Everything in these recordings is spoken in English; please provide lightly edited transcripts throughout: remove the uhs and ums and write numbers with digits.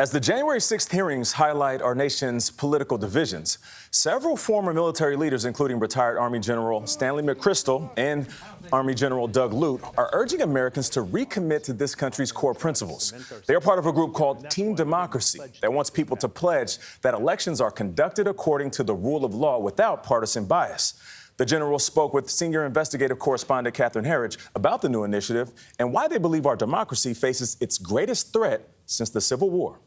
As the January 6th hearings highlight our nation's political divisions, several former military leaders, including retired Army General Stanley McChrystal and Army General Doug Lute, are urging Americans to recommit to this country's core principles. They are part of a group called Team Democracy that wants people to pledge that elections are conducted according to the rule of law without partisan bias. The general spoke with senior investigative correspondent Catherine Herridge about the new initiative and why they believe our democracy faces its greatest threat since the Civil War.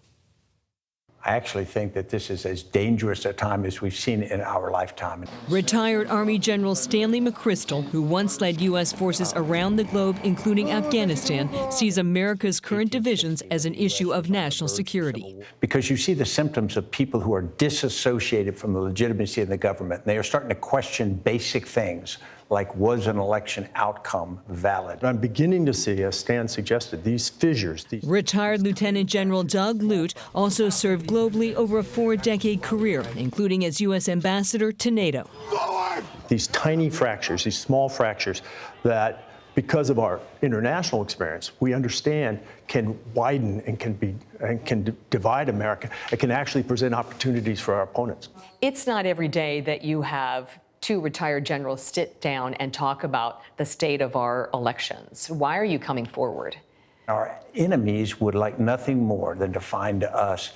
I actually think that this is as dangerous a time as we've seen in our lifetime. Retired Army General Stanley McChrystal, who once led U.S. forces around the globe, including Afghanistan, sees America's current divisions as an issue of national security. Because you see the symptoms of people who are disassociated from the legitimacy of the government. And they are starting to question basic things like, was an election outcome valid? I'm beginning to see, as Stan suggested, these fissures. Retired Lieutenant General Doug Lute also served globally over a 4-decade career, including as U.S. ambassador to NATO. These tiny fractures, these small fractures that, because of our international experience, we understand can widen and can divide America. It can actually present opportunities for our opponents. It's not every day that you have two retired generals sit down and talk about the state of our elections. Why are you coming forward? Our enemies would like nothing more than to find us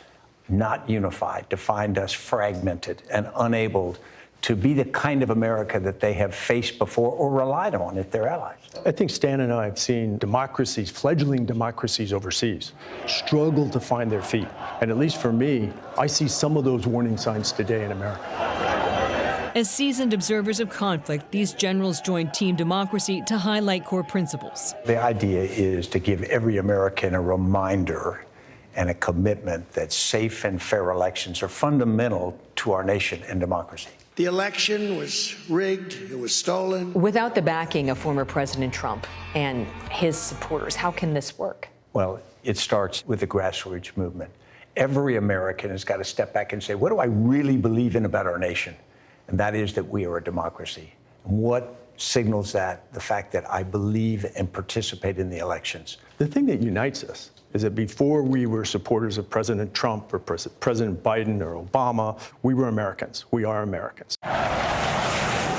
not unified, to find us fragmented and unable to be the kind of America that they have faced before or relied on if they're allies. I think Stan and I have seen democracies, fledgling democracies overseas, struggle to find their feet. And at least for me, I see some of those warning signs today in America. As seasoned observers of conflict, these generals joined Team Democracy to highlight core principles. The idea is to give every American a reminder and a commitment that safe and fair elections are fundamental to our nation and democracy. The election was rigged, it was stolen. Without the backing of former President Trump and his supporters, how can this work? Well, it starts with the grassroots movement. Every American has got to step back and say, what do I really believe in about our nation? And that is that we are a democracy. And what signals that? The fact that I believe and participate in the elections. The thing that unites us is that before we were supporters of President Trump or President Biden or Obama, we were Americans. We are Americans.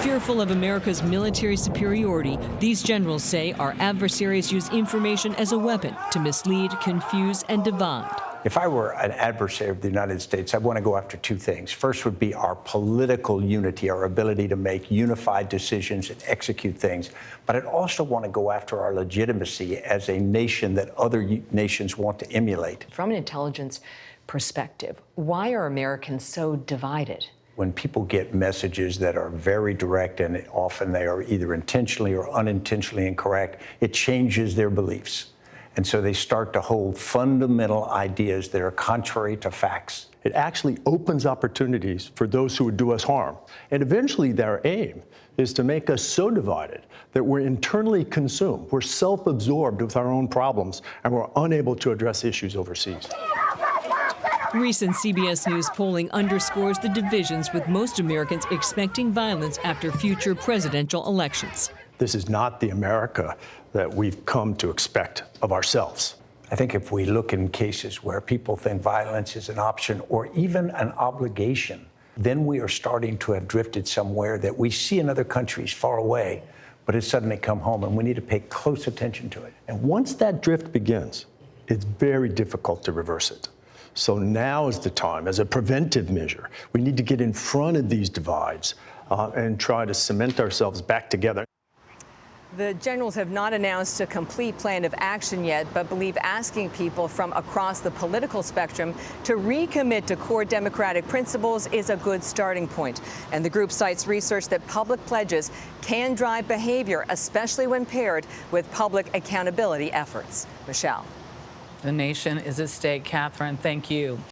Fearful of America's military superiority, these generals say our adversaries use information as a weapon to mislead, confuse, and divide. If I were an adversary of the United States, I'd want to go after two things. First would be our political unity, our ability to make unified decisions and execute things. But I'd also want to go after our legitimacy as a nation that other nations want to emulate. From an intelligence perspective, why are Americans so divided? When people get messages that are very direct and often they are either intentionally or unintentionally incorrect, it changes their beliefs. And so they start to hold fundamental ideas that are contrary to facts. It actually opens opportunities for those who would do us harm. And eventually their aim is to make us so divided that we're internally consumed, we're self-absorbed with our own problems, and we're unable to address issues overseas. Recent CBS News polling underscores the divisions, with most Americans expecting violence after future presidential elections. This is not the America that we've come to expect of ourselves. I think if we look in cases where people think violence is an option or even an obligation, then we are starting to have drifted somewhere that we see in other countries far away, but it's suddenly come home, and we need to pay close attention to it. And once that drift begins, it's very difficult to reverse it. So now is the time, as a preventive measure, we need to get in front of these divides and try to cement ourselves back together. The generals have not announced a complete plan of action yet, but believe asking people from across the political spectrum to recommit to core democratic principles is a good starting point. And the group cites research that public pledges can drive behavior, especially when paired with public accountability efforts. Michelle. The nation is at stake. Catherine, thank you.